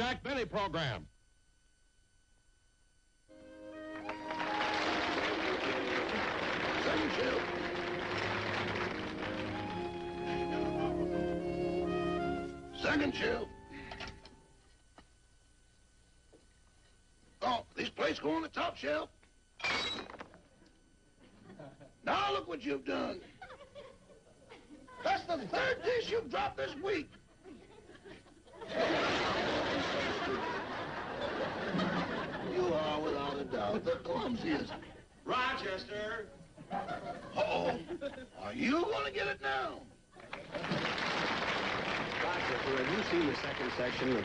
Jack Benny program. Second shelf. Second shelf. Oh, these plates go on the top shelf. Now look what you've done. That's the third dish you've dropped this week. You are, without a doubt, the clumsiest. Rochester! Uh-oh. Are you going to get it now? Rochester, have you seen the second section of...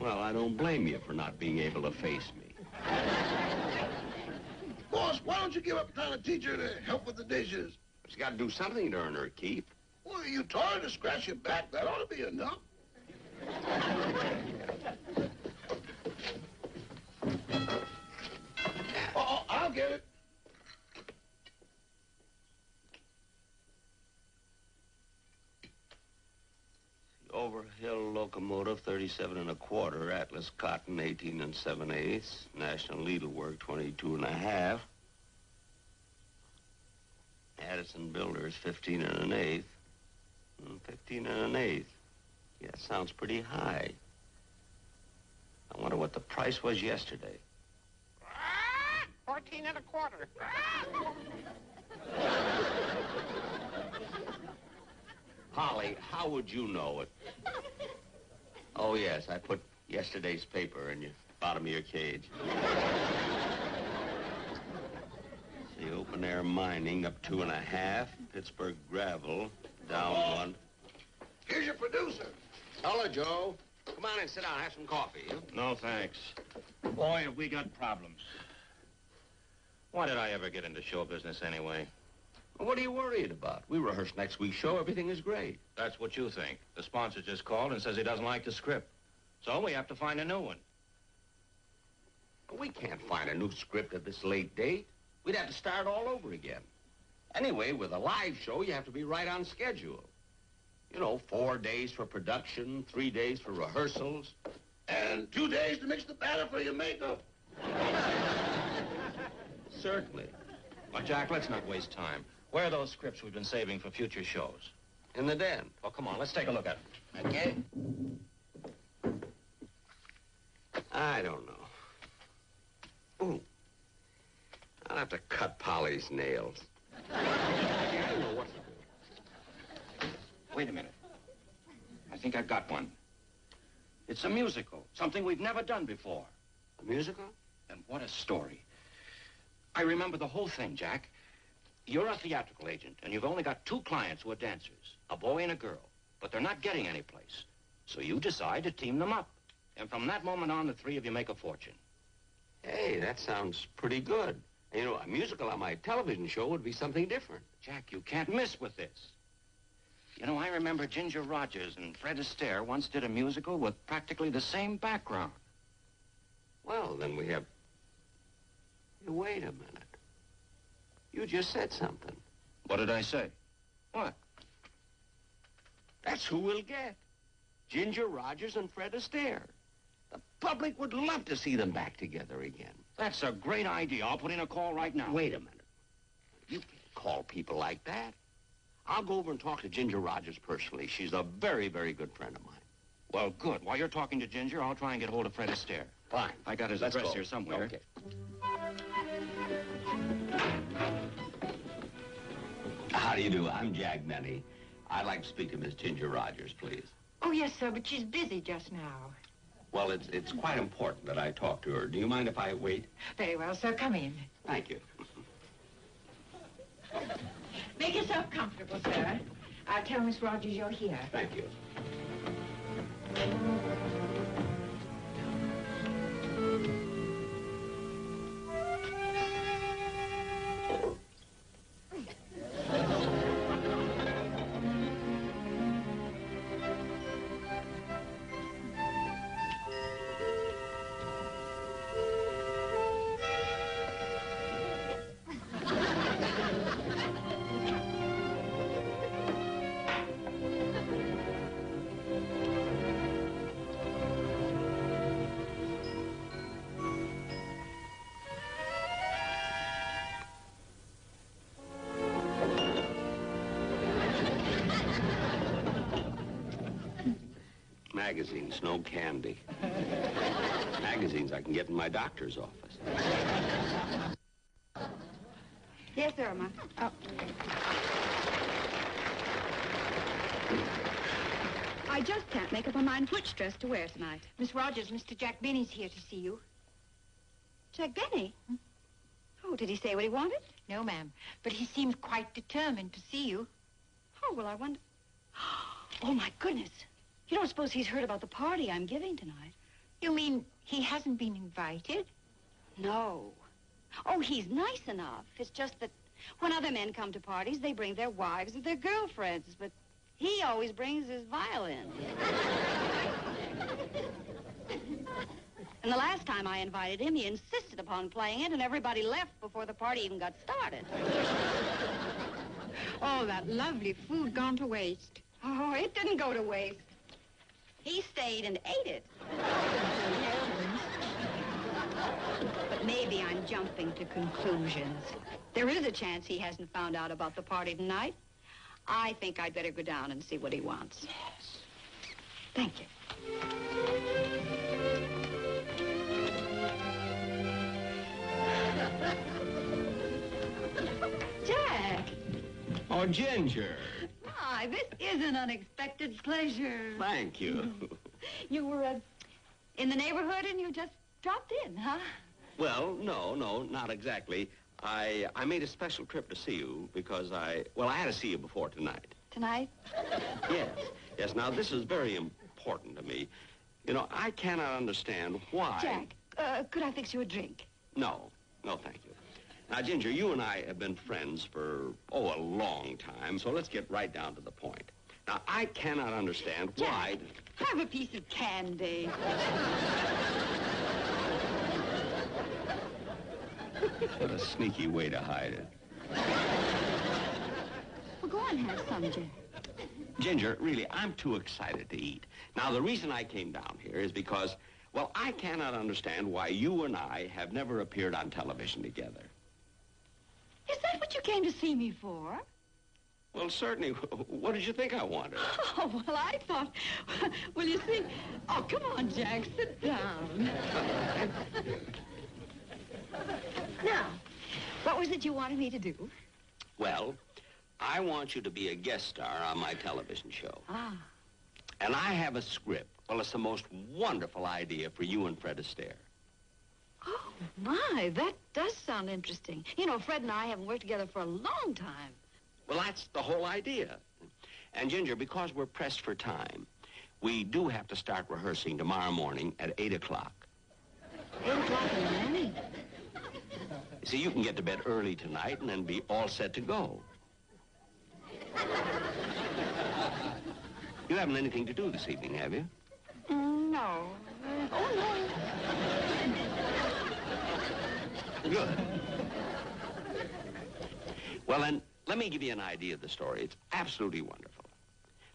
Well, I don't blame you for not being able to face me. Boss, why don't you give up trying to teach her to help with the dishes? She's got to do something to earn her keep. Well, you taught her to scratch your back. That ought to be enough. Uh-oh, I'll get it. Overhill locomotive, 37 1/4. Atlas cotton, 18 7/8. National needlework, 22 1/2. Addison builders, 15 1/8. 15 1/8. Yeah, sounds pretty high. I wonder what the price was yesterday. 14 1/4. Holly, how would you know it? Oh, yes, I put yesterday's paper in the bottom of your cage. See, open air mining up 2 1/2. Pittsburgh gravel down 1. Here's your producer. Hello, Joe. Come on and sit down. Have some coffee. Huh? No, thanks. Boy, have we got problems. Why did I ever get into show business anyway? Well, what are you worried about? We rehearse next week's show. Everything is great. That's what you think. The sponsor just called and says he doesn't like the script. So we have to find a new one. We can't find a new script at this late date. We'd have to start all over again. Anyway, with a live show, you have to be right on schedule. You know, 4 days for production, 3 days for rehearsals. And 2 days to mix the batter for your makeup. Certainly. Well, Jack, let's not waste time. Where are those scripts we've been saving for future shows? In the den. Oh, come on, let's take a look at them. Okay. I don't know. Ooh. I'll have to cut Polly's nails. I don't know what to do. Wait a minute. I think I've got one. It's a musical, something we've never done before. A musical? And what a story. I remember the whole thing, Jack. You're a theatrical agent, and you've only got 2 clients who are dancers, a boy and a girl, but they're not getting anyplace. So you decide to team them up. And from that moment on, the 3 of you make a fortune. Hey, that sounds pretty good. You know, a musical on my television show would be something different. Jack, you can't miss with this. You know, I remember Ginger Rogers and Fred Astaire once did a musical with practically the same background. Well, then we have... Wait a minute. You just said something. What did I say? What? That's who we'll get. Ginger Rogers and Fred Astaire. The public would love to see them back together again. That's a great idea. I'll put in a call right now. Wait a minute. You can't call people like that. I'll go over and talk to Ginger Rogers personally. She's a very, very good friend of mine. Well, good. While you're talking to Ginger, I'll try and get hold of Fred Astaire. Fine. I got his Let's address go. here somewhere. Okay. How do you do? I'm Jack Benny. I'd like to speak to Miss Ginger Rogers, please. Oh, yes, sir, but she's busy just now. Well, it's quite important that I talk to her. Do you mind if I wait? Very well, sir. Come in. Thank you. Make yourself comfortable, sir. I'll tell Miss Rogers you're here. Thank you. magazines, no candy. Magazines I can get in my doctor's office. Yes, Irma. Oh. I just can't make up my mind which dress to wear tonight. Miss Rogers, Mr. Jack Benny's here to see you. Jack Benny? Oh, did he say what he wanted? No, ma'am, but he seemed quite determined to see you. Oh, well, I wonder... Oh, my goodness. You don't suppose he's heard about the party I'm giving tonight? You mean he hasn't been invited? No. Oh, he's nice enough. It's just that when other men come to parties, they bring their wives or their girlfriends, but he always brings his violin. And the last time I invited him, he insisted upon playing it, and everybody left before the party even got started. Oh, that lovely food gone to waste. Oh, it didn't go to waste. He stayed and ate it. But maybe I'm jumping to conclusions. There is a chance he hasn't found out about the party tonight. I think I'd better go down and see what he wants. Yes. Thank you. Jack! Oh, Ginger. Hi, this is an unexpected pleasure. Thank you. You were in the neighborhood and you just dropped in, huh? Well, no, not exactly. I made a special trip to see you because I had to see you before tonight. Tonight? Yes. Now, this is very important to me. You know, I cannot understand why... Jack, could I fix you a drink? No, thank you. Now, Ginger, you and I have been friends for, a long time, so let's get right down to the point. Now, I cannot understand why... Jack, have a piece of candy. What a sneaky way to hide it. Well, go on, have some, Jack. Ginger, really, I'm too excited to eat. Now, the reason I came down here is because, I cannot understand why you and I have never appeared on television together. Is that what you came to see me for? Well, certainly. What did you think I wanted? Oh, well, I thought... Well, you see... Oh, come on, Jack, sit down. Now, what was it you wanted me to do? Well, I want you to be a guest star on my television show. Ah. And I have a script. Well, it's the most wonderful idea for you and Fred Astaire. Oh, my, that does sound interesting. You know, Fred and I haven't worked together for a long time. Well, that's the whole idea. And, Ginger, because we're pressed for time, we do have to start rehearsing tomorrow morning at 8 o'clock. 8 o'clock in the morning? See, you can get to bed early tonight and then be all set to go. You haven't anything to do this evening, have you? No. Oh, no. Good. Well, then, let me give you an idea of the story. It's absolutely wonderful.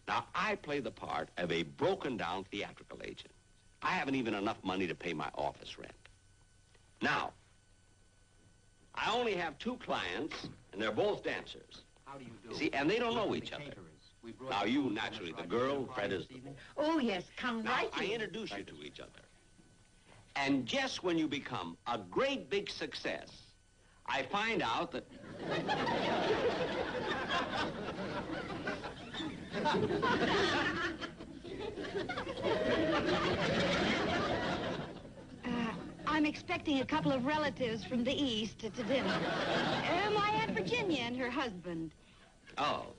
Now, I play the part of a broken-down theatrical agent. I haven't even enough money to pay my office rent. Now, I only have 2 clients, and they're both dancers. How do you do? See, and they don't know each other. Now, you, naturally, the girl, Fred is... Oh, yes, come Now, right I in. introduce you to each other. And just when you become a great big success, I find out that... I'm expecting a couple of relatives from the East to dinner. My Aunt Virginia and her husband. Oh.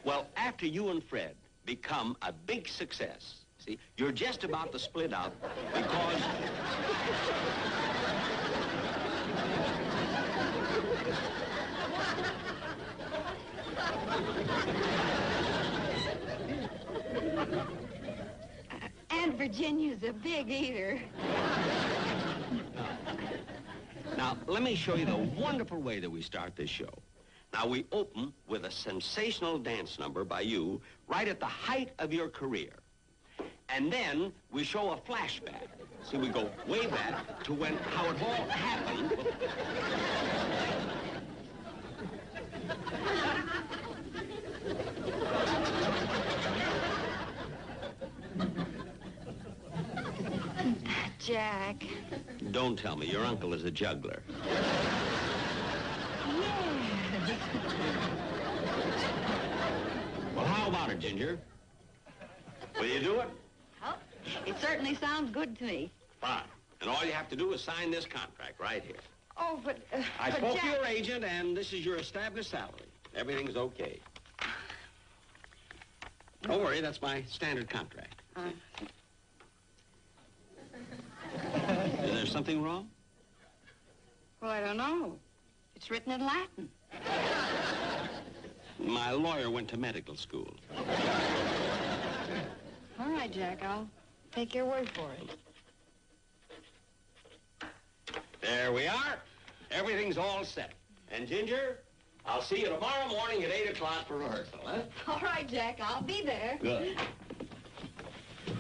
Well, after you and Fred become a big success, see, you're just about to split up because... Aunt Virginia's a big eater. Now, let me show you the wonderful way that we start this show. Now, we open with a sensational dance number by you right at the height of your career. And then we show a flashback. See, we go way back to how it all happened. Jack. Don't tell me. Your uncle is a juggler. Yes. Well, how about it, Ginger? Will you do it? Well, it certainly sounds good to me. Fine. And all you have to do is sign this contract right here. Oh, but I but spoke Jack... to your agent, and this is your established salary. Everything's okay. Don't worry, that's my standard contract. Is there something wrong? Well, I don't know. It's written in Latin. My lawyer went to medical school. All right, Jack, I'll take your word for it. There we are. Everything's all set. And, Ginger, I'll see you tomorrow morning at 8 o'clock for rehearsal, huh? All right, Jack, I'll be there. Good.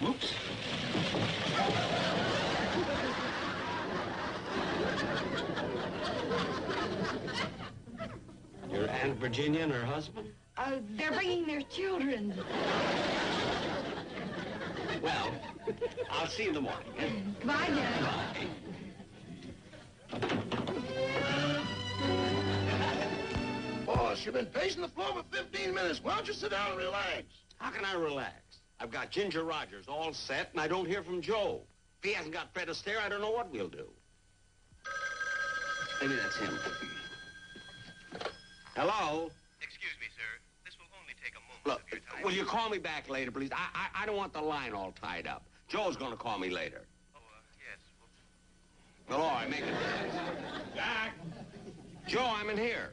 Oops. Your Aunt Virginia and her husband? They're bringing their children. Well, I'll see you in the morning. Yeah? Goodbye, Jack. Bye. Boss, you've been pacing the floor for 15 minutes. Why don't you sit down and relax? How can I relax? I've got Ginger Rogers all set, and I don't hear from Joe. If he hasn't got Fred Astaire, I don't know what we'll do. Maybe that's him. Hello? Excuse me, sir. This will only take a moment Look, of your time. will you call me back later, please? I don't want the line all tied up. Joe's going to call me later. Oh, yes. Well, all right, make it. Jack! Joe, I'm in here.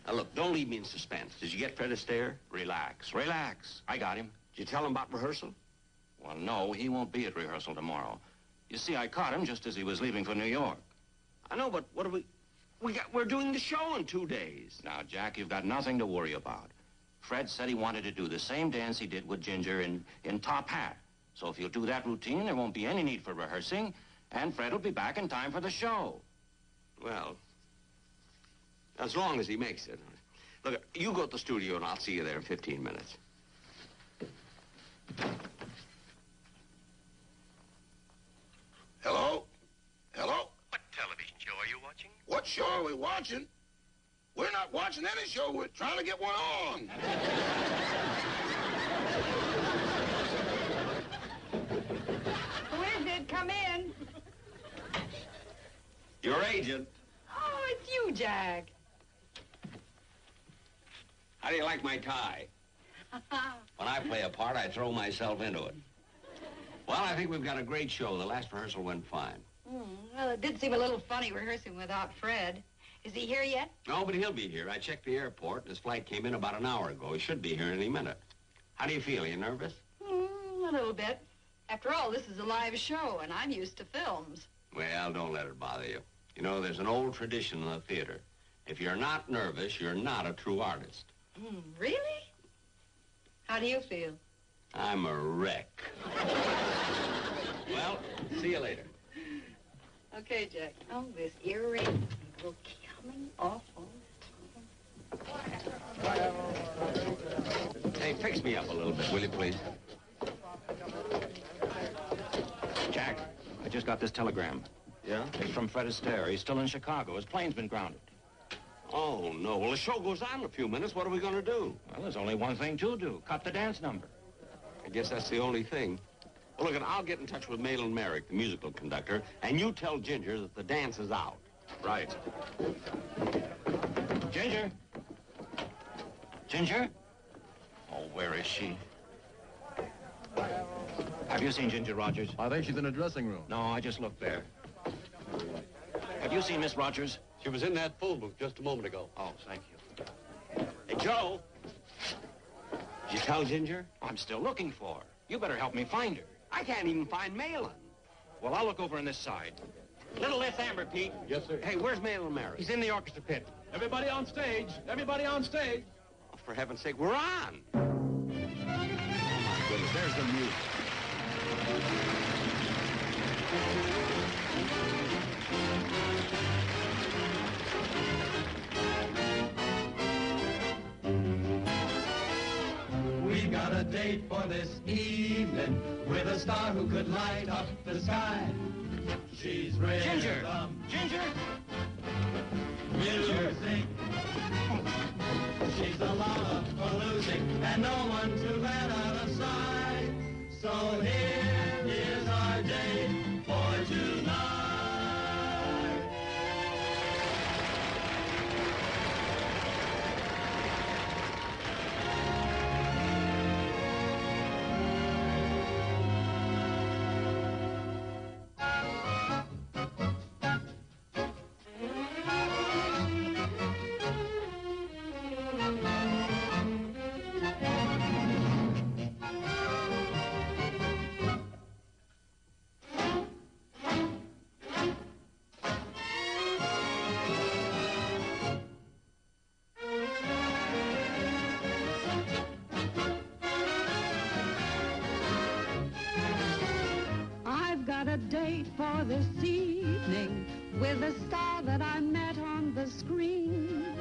Now, look, don't leave me in suspense. Did you get Fred Astaire? Relax, relax. I got him. Did you tell him about rehearsal? Well, no, he won't be at rehearsal tomorrow. You see, I caught him just as he was leaving for New York. I know, but what do we're doing the show in 2 days. Now, Jack, you've got nothing to worry about. Fred said he wanted to do the same dance he did with Ginger in Top Hat. So if you'll do that routine, there won't be any need for rehearsing, and Fred will be back in time for the show. Well, as long as he makes it. Look, you go to the studio, and I'll see you there in 15 minutes. Hello? Hello? What television show are you watching? What show are we watching? We're not watching any show. We're trying to get one on. Who is it? Come in. Your agent. Oh, it's you, Jack. How do you like my tie? When I play a part, I throw myself into it. Well, I think we've got a great show. The last rehearsal went fine. Well, it did seem a little funny rehearsing without Fred. Is he here yet? No, but he'll be here. I checked the airport. His flight came in about an hour ago. He should be here any minute. How do you feel? Are you nervous? A little bit. After all, this is a live show, and I'm used to films. Well, don't let it bother you. You know, there's an old tradition in the theater. If you're not nervous, you're not a true artist. Really? How do you feel? I'm a wreck. Well, see you later. Okay, Jack. Oh, this earring will coming off all the time. Hey, fix me up a little bit, will you, please? Jack, I just got this telegram. Yeah? It's from Fred Astaire. He's still in Chicago. His plane's been grounded. Oh, no. Well, the show goes on in a few minutes. What are we going to do? Well, there's only one thing to do. Cut the dance number. I guess that's the only thing. Well, look, I'll get in touch with MAHLON MERRICK, the musical conductor, and you tell Ginger that the dance is out. Right. Ginger? Ginger? Oh, where is she? Have you seen Ginger Rogers? I think she's in the dressing room. No, I just looked there. Have you seen Miss Rogers? She was in that phone booth just a moment ago. Oh, thank you. Hey, Joe. Did you tell Ginger? I'm still looking for her. You better help me find her. I can't even find MAHLON. Well, I'll look over on this side. Little less amber, Pete. Yes, sir. Hey, where's MAHLON MERRICK? He's in the orchestra pit. Everybody on stage. Everybody on stage. Oh, for heaven's sake, we're on. Oh, my goodness, there's the music. We got a date for this evening with a star who could light up the sky. She's rhythm. Ginger! Ginger! Music. She's the lover for losing and no one to let her aside. So here is our date for tonight. Got a date for this evening with a star that I met on the screen.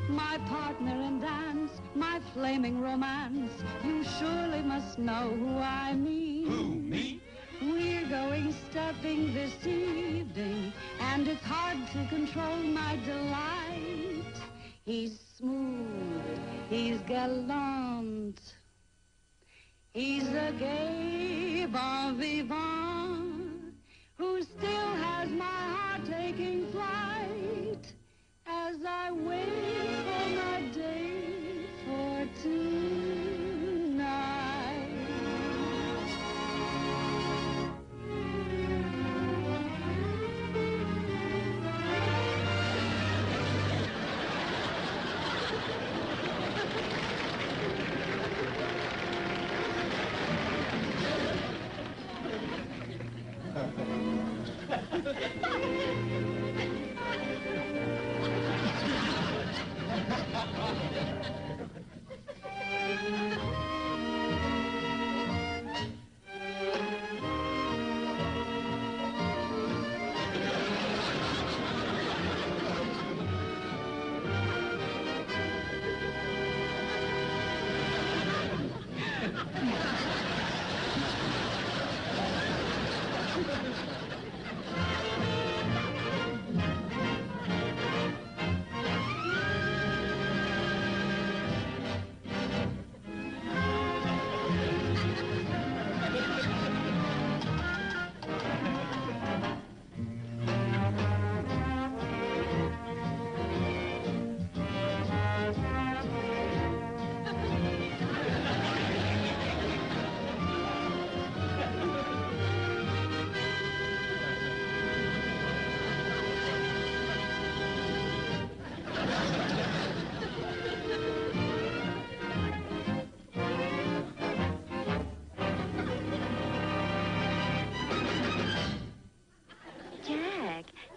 My partner in dance, my flaming romance. You surely must know who I mean. Who, me? We're going stepping this evening, and it's hard to control my delight. He's smooth, he's gallant, he's a gay bon vivant who still has my heart taking flight as I wait for my date for tonight.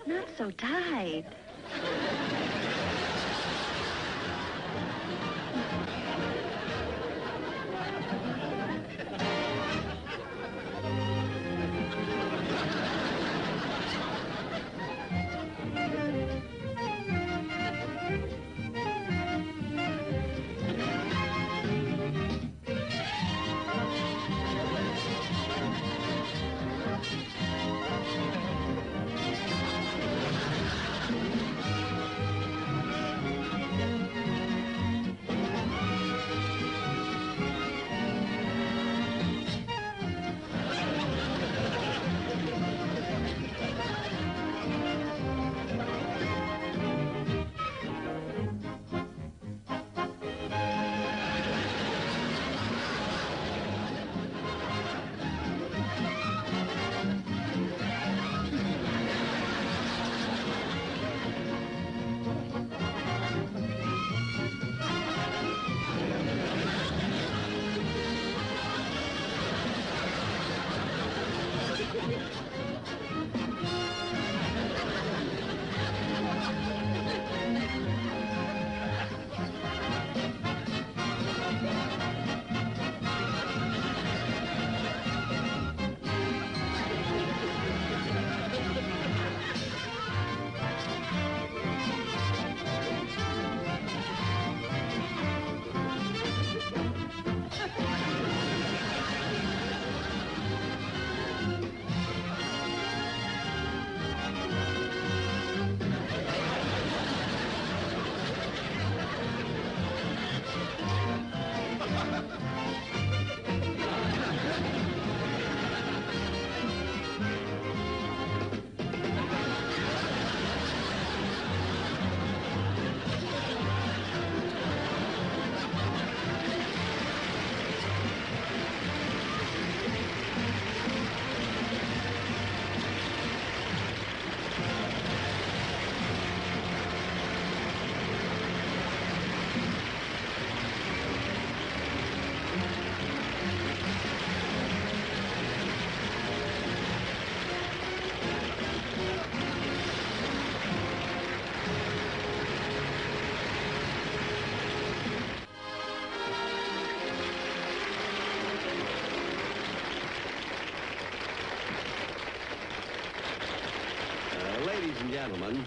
Not so tight. Well, ladies and gentlemen,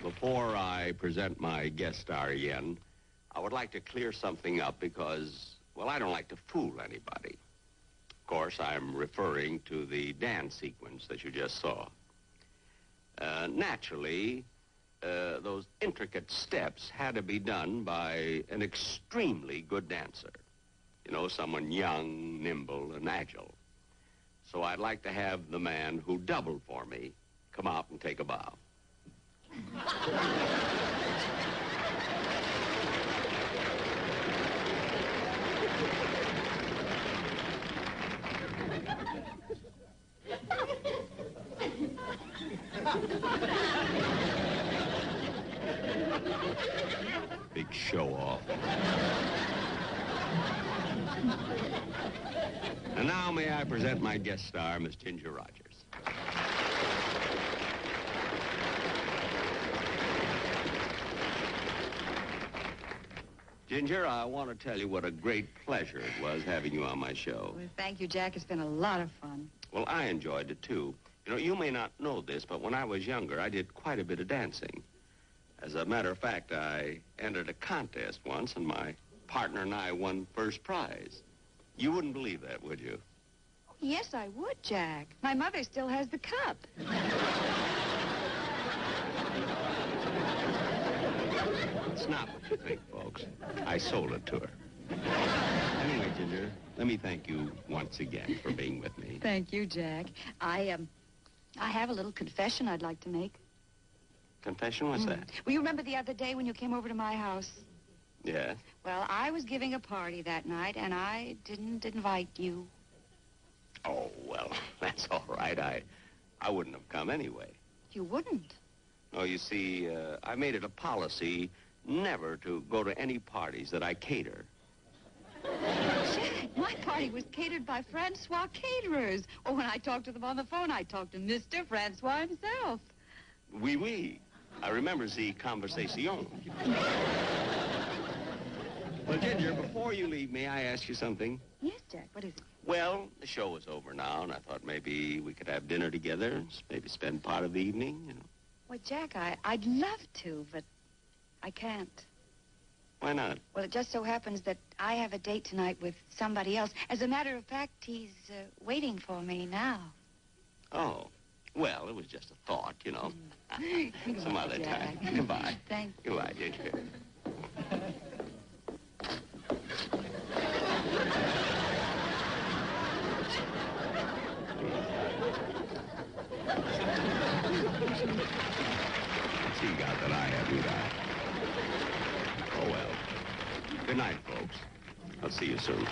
before I present my guest star again, I would like to clear something up because, well, I don't like to fool anybody. Of course, I'm referring to the dance sequence that you just saw. Naturally, those intricate steps had to be done by an extremely good dancer. You know, someone young, nimble, and agile. So I'd like to have the man who doubled for me come out and take a bow. Big show-off. And now may I present my guest star, Miss Ginger Rogers. Ginger, I want to tell you what a great pleasure it was having you on my show. Well, thank you, Jack. It's been a lot of fun. Well, I enjoyed it, too. You know, you may not know this, but when I was younger, I did quite a bit of dancing. As a matter of fact, I entered a contest once, and my partner and I won first prize. You wouldn't believe that, would you? Oh, yes, I would, Jack. My mother still has the cup. It's not what you think, folks. I sold it to her. Anyway, Ginger, let me thank you once again for being with me. Thank you, Jack. I have a little confession I'd like to make. Confession? What's that? Well, you remember the other day when you came over to my house? Yes? Well, I was giving a party that night, and I didn't invite you. Oh, well, that's all right. I wouldn't have come anyway. You wouldn't? No, you see, I made it a policy never to go to any parties that I cater. Jack, my party was catered by Francois caterers. Or when I talked to them on the phone, I talked to Mr. Francois himself. Oui, oui. I remember the conversation. Well, Ginger, before you leave me, I ask you something. Yes, Jack, what is it? Well, the show is over now, and I thought maybe we could have dinner together, maybe spend part of the evening, you know. Well, Jack, I'd love to, but I can't. Why not? Well, it just so happens that I have a date tonight with somebody else. As a matter of fact, he's waiting for me now. Oh. Well, it was just a thought, you know. Some other Jack. time. Goodbye. Thank you. Goodbye, Ginger. See, God, that I haven't got. Oh, well. Good night, folks. I'll see you soon.